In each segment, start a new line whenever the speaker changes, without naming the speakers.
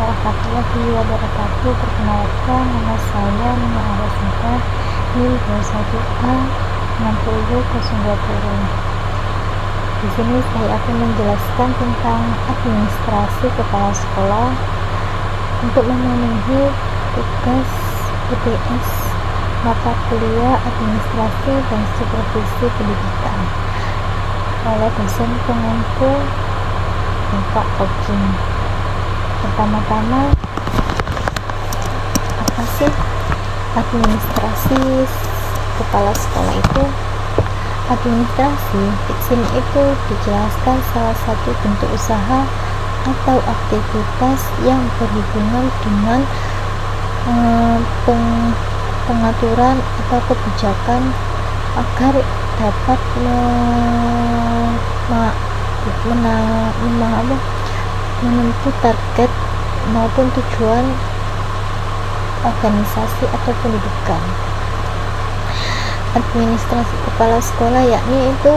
warahmatullahi wabarakatuh. Perkenalkan, nama saya Nina Arasita, NIM 21A 60020. Di sini saya akan menjelaskan tentang administrasi kepala sekolah untuk memenuhi tugas UTS mata kuliah administrasi dan supervisi pendidikan oleh dosen pengampu Bapak Okin. Pertama-tama, apa sih administrasi kepala sekolah itu? Administrasi di sini itu dijelaskan salah satu bentuk usaha atau aktivitas yang berhubungan dengan pengaturan atau kebijakan agar dapat menentu target maupun tujuan organisasi atau pendidikan. Administrasi kepala sekolah yakni itu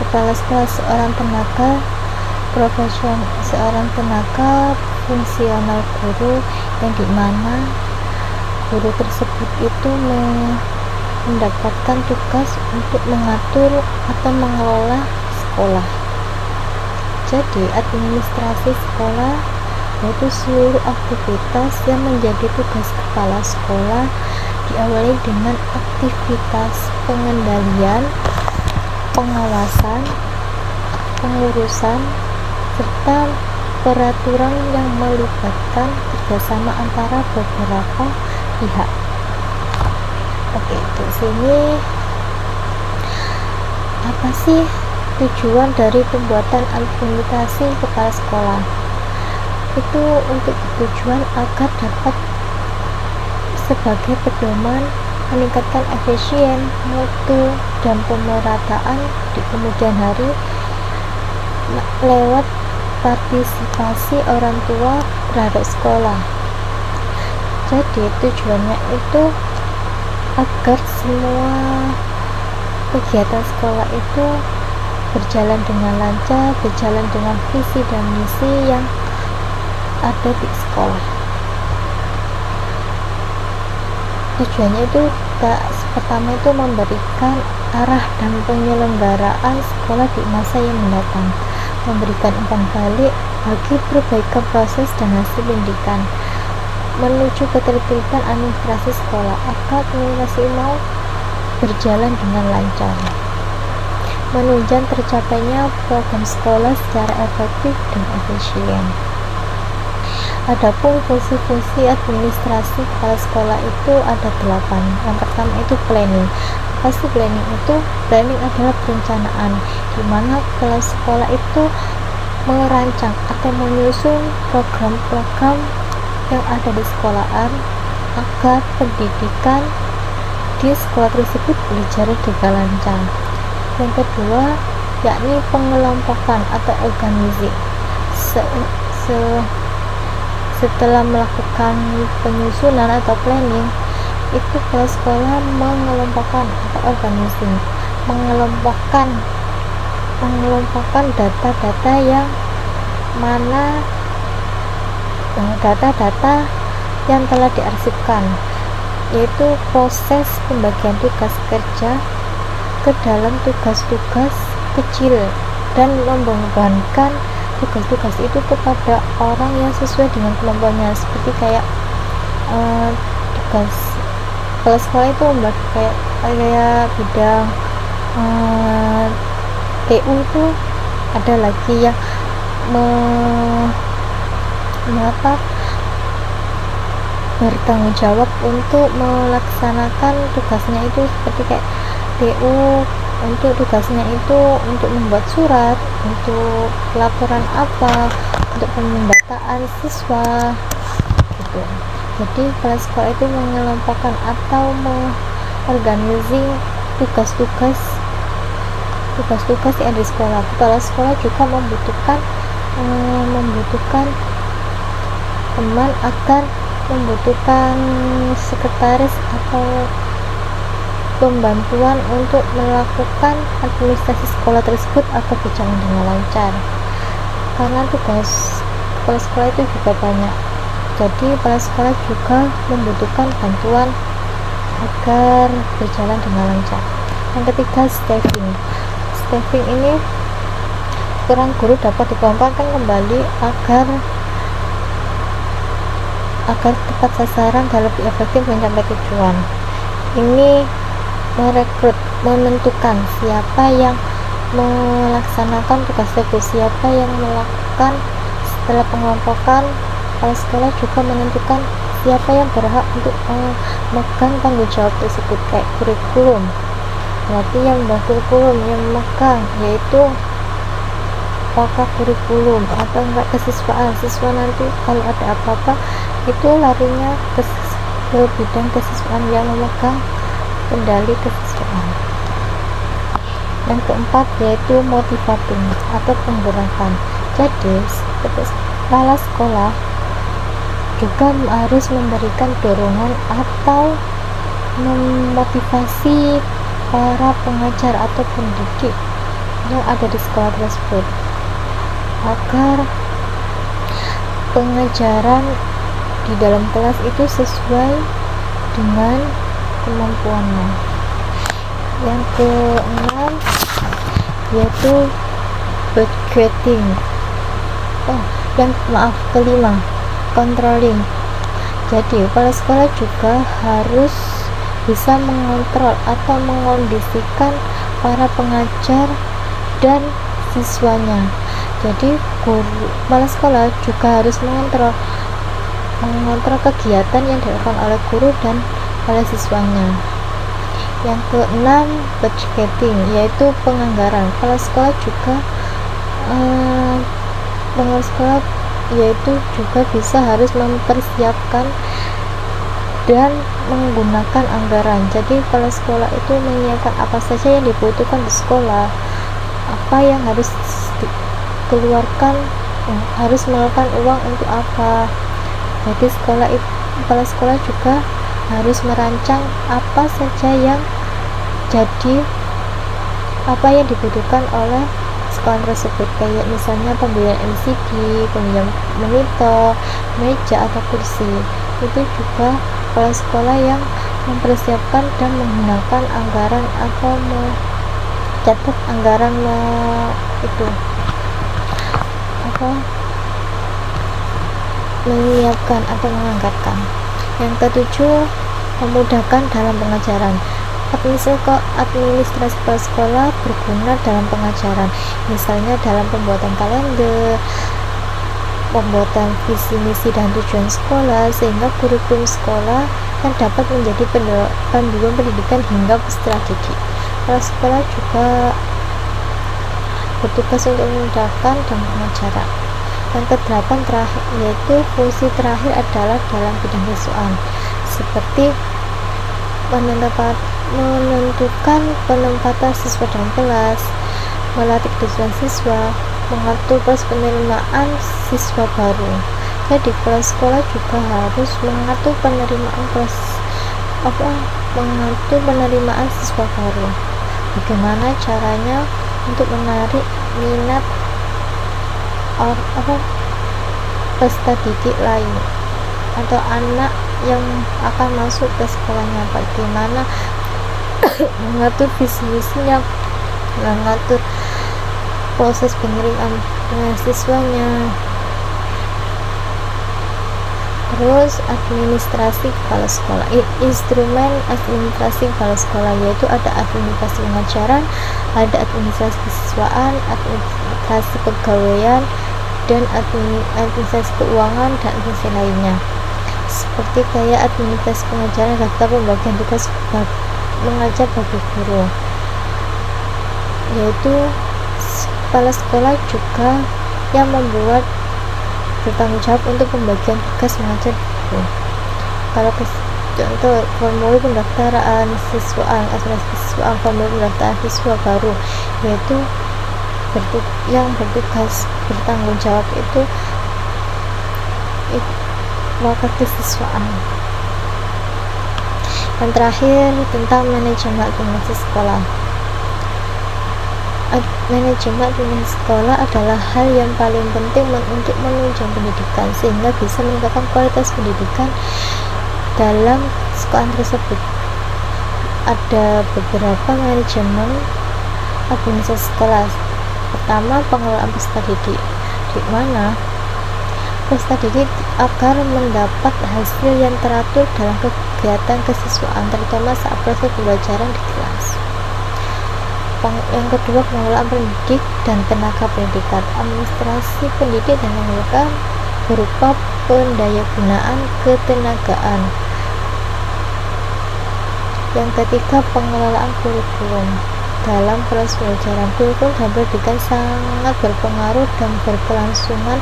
kepala sekolah seorang tenaga fungsional guru, yang dimana guru tersebut itu mendapatkan tugas untuk mengatur atau mengelola sekolah. Jadi administrasi sekolah yaitu seluruh aktivitas yang menjadi tugas kepala sekolah, diawali dengan aktivitas pengendalian, pengawasan, pengurusan, serta peraturan yang melibatkan kerjasama antara beberapa pihak. Oke, di sini apa sih tujuan dari pembuatan administrasi kepala sekolah? Itu untuk tujuan agar dapat sebagai pedoman meningkatkan efisien, mutu, dan pemerataan di kemudian hari lewat partisipasi orang tua terhadap sekolah. Jadi tujuannya itu agar semua kegiatan sekolah itu berjalan dengan lancar, berjalan dengan visi dan misi yang ada di sekolah. Tujuannya itu pertama itu memberikan arah dan penyelenggaraan sekolah di masa yang mendatang, memberikan umpan balik bagi perbaikan proses dan hasil pendidikan, menuju ketertiban administrasi sekolah agar administrasi mau berjalan dengan lancar, menunjang tercapainya program sekolah secara efektif dan efisien. Adapun fungsi-fungsi administrasi kepala sekolah itu ada 8. Yang pertama itu planning. Apa sih planning itu? Planning adalah perencanaan, di mana kepala sekolah itu merancang atau menyusun program-program yang ada di sekolahan agar pendidikan di sekolah tersebut berjalan dengan lancar. Yang kedua yakni pengelompokan atau organisasi. Setelah melakukan penyusunan atau planning, itu kepala sekolah mengelompokkan atau organisasi, mengelompokkan data-data yang mana data-data yang telah diarsipkan, yaitu proses pembagian tugas kerja ke dalam tugas-tugas kecil dan membebankan tugas-tugas itu kepada orang yang sesuai dengan kemampuannya. Seperti kayak tugas kepala sekolah itu membagi kayak bidang TU itu ada lagi yang bertanggung jawab untuk melaksanakan tugasnya itu, seperti kayak TU untuk tugasnya itu untuk membuat surat, untuk laporan apa, untuk pendataan siswa gitu. Jadi kepala sekolah itu mengelompokkan atau mengorganisir tugas-tugas yang ada di sekolah. Kepala sekolah juga membutuhkan teman agar membutuhkan sekretaris atau pembantuan untuk melakukan administrasi sekolah tersebut agar berjalan dengan lancar. Karena tugas kepala sekolah itu juga banyak, jadi kepala sekolah juga membutuhkan bantuan agar berjalan dengan lancar. Yang ketiga, staffing ini peran guru dapat dikembangkan kembali agar tepat sasaran dan lebih efektif mencapai tujuan. Ini merekrut, menentukan siapa yang melaksanakan tugas tersebut, siapa yang melakukan. Setelah pengelompokan, kepala sekolah juga menentukan siapa yang berhak untuk memegang tanggung jawab tersebut, kayak kurikulum. Berarti yang kurikulum yang memegang yaitu apakah kurikulum atau enggak kesiswaan. Siswa nanti kalau ada apa-apa itu larinya ke bidang kesiswaan yang memegang kendali kesiswaan. Yang keempat yaitu motivating atau penggerakan. Jadi kepala sekolah juga harus memberikan dorongan atau memotivasi para pengajar atau pendidik yang ada di sekolah tersebut agar pengajaran di dalam kelas itu sesuai dengan kemampuannya. Yang keenam yaitu budgeting. Kelima, controlling. Jadi kepala sekolah juga harus bisa mengontrol atau mengondisikan para pengajar dan siswanya. Jadi kepala sekolah juga harus mengontrol kegiatan yang dilakukan oleh guru dan oleh siswanya. Yang keenam, budgeting, yaitu penganggaran. Kepala sekolah juga bisa harus mempersiapkan dan menggunakan anggaran. Jadi kepala sekolah itu menyiapkan apa saja yang dibutuhkan di sekolah, apa yang harus dikeluarkan, harus mengeluarkan uang untuk apa. Jadi kepala sekolah juga harus merancang apa saja yang dibutuhkan oleh sekolah tersebut, kayak misalnya pembelian LCD, pembelian monitor, meja atau kursi. Itu juga kepala sekolah yang mempersiapkan dan menggunakan anggaran atau mencatat anggaran menyiapkan atau menganggarkan. Yang ketujuh, memudahkan dalam pengajaran. Administrasi kepala sekolah berguna dalam pengajaran, misalnya dalam pembuatan kalender, pembuatan visi misi dan tujuan sekolah, sehingga kurikulum sekolah kan dapat menjadi panduan pendidikan hingga peserta didik. Kepala sekolah juga bertugas untuk memudahkan dalam pengajaran. Yang kedelapan terakhir, yaitu fungsi terakhir adalah dalam bidang kesiswaan, seperti menentukan penempatan siswa dalam kelas, melatih kedisiplinan siswa, mengatur proses penerimaan siswa baru. Jadi kepala sekolah juga harus mengatur penerimaan siswa baru. Bagaimana caranya untuk menarik minat peserta didik lain atau anak yang akan masuk ke sekolahnya, bagaimana mengatur visi misinya, mengatur proses penerimaan siswanya. Terus administrasi kepala sekolah, instrumen administrasi kepala sekolah, yaitu ada administrasi pengajaran, ada administrasi kesiswaan, administrasi pegawaian, dan administrasi keuangan dan administrasi lainnya. Seperti kayak administrasi pengajaran, daftar pembagian tugas mengajar bagi guru, yaitu kepala sekolah juga yang bertanggung jawab untuk pembagian tugas mengajar guru. Kalau contoh formulir pendaftaran siswaan, formulir pendaftaran siswa baru, yaitu yang bertugas bertanggung jawab itu wakil kesiswaan. Yang terakhir tentang manajemen administrasi sekolah. Manajemen administrasi sekolah adalah hal yang paling penting untuk menunjang pendidikan sehingga bisa meningkatkan kualitas pendidikan dalam sekolah tersebut. Ada beberapa manajemen administrasi sekolah. Pertama, pengelolaan peserta didik, di mana peserta didik agar mendapat hasil yang teratur dalam kegiatan kesiswaan, terutama saat proses pembelajaran di kelas. Yang kedua, pengelolaan pendidik dan tenaga pendidikan. Administrasi pendidik dan tenaga berupa pendayagunaan ketenagaan. Yang ketiga, pengelolaan kurikulum. Dalam proses pembelajaran, kurikulum dan pendidikan sangat berpengaruh dan berkelangsungan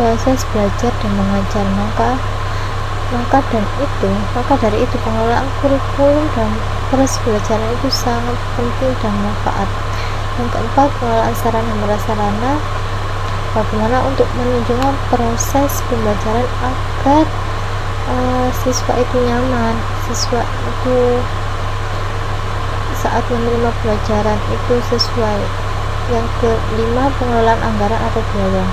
proses belajar dan mengajar. Maka dari itu pengelolaan kurikulum dan proses pembelajaran itu sangat penting dan manfaat. Yang keempat, pengelolaan sarana dan prasarana. Bagaimana untuk menunjang proses pembelajaran agar siswa itu nyaman, siswa itu saat menerima pelajaran itu sesuai. Yang kelima, pengelolaan anggaran atau biaya.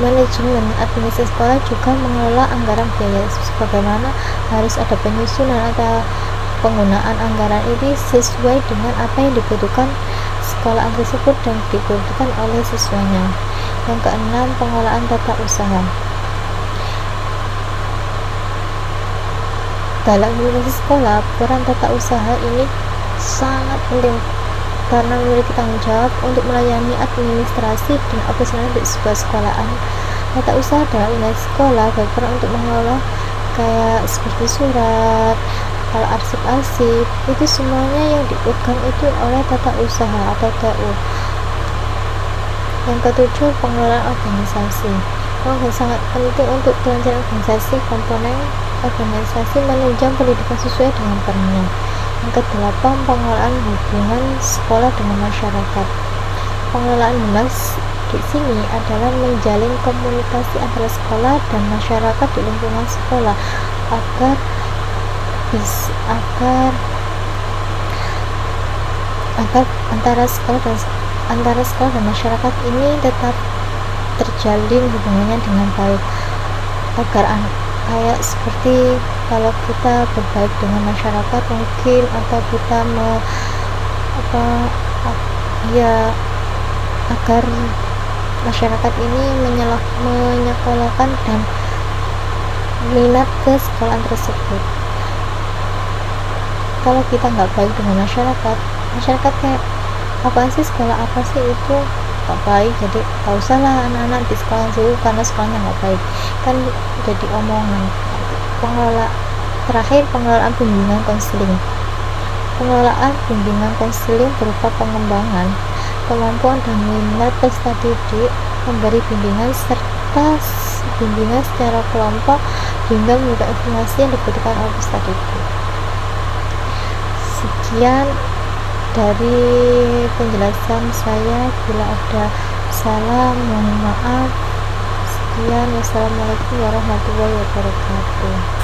Manajemen administrasi sekolah juga mengelola anggaran biaya, bagaimana harus ada penyusunan atau penggunaan anggaran ini sesuai dengan apa yang dibutuhkan sekolah tersebut dan dibutuhkan oleh siswanya. Yang keenam, pengelolaan tata usaha. Dalam administrasi sekolah, peran tata usaha ini sangat penting karena memiliki tanggung jawab untuk melayani administrasi dan operasional di sebuah sekolahan. Tata usaha dalam administrasi sekolah berperan untuk mengelola kayak seperti surat, kalau arsip-arsip, itu semuanya yang dipegang itu oleh tata usaha atau TU. Yang ketujuh, pengelolaan organisasi. Sangat penting untuk perencanaan organisasi. Komponen organisasi menunjang pendidikan sesuai dengan perannya. Yang kedelapan, pengelolaan hubungan sekolah dengan masyarakat. Pengelolaan humas di sini adalah menjalin komunikasi antara sekolah dan masyarakat di lingkungan sekolah agar antara sekolah dan masyarakat ini tetap terjalin hubungannya dengan baik, agar kayak seperti kalau kita berbaik dengan masyarakat mungkin, atau kita agar masyarakat ini menyekolahkan dan minat ke sekolah tersebut. Kalau kita nggak baik dengan masyarakat kayak apa sih, sekolah apa sih itu nggak baik, jadi nggak usah lah anak-anak di sekolah dulu karena sekolahnya nggak baik, kan jadi omongan. Terakhir, pengelolaan bimbingan konseling. Pengelolaan bimbingan konseling berupa pengembangan kemampuan dan minat peserta didik, memberi bimbingan serta bimbingan secara kelompok hingga memberikan informasi yang dibutuhkan oleh peserta didik. Sekian dari penjelasan saya, bila ada salah mohon maaf. Sekian, wassalamualaikum warahmatullahi wabarakatuh.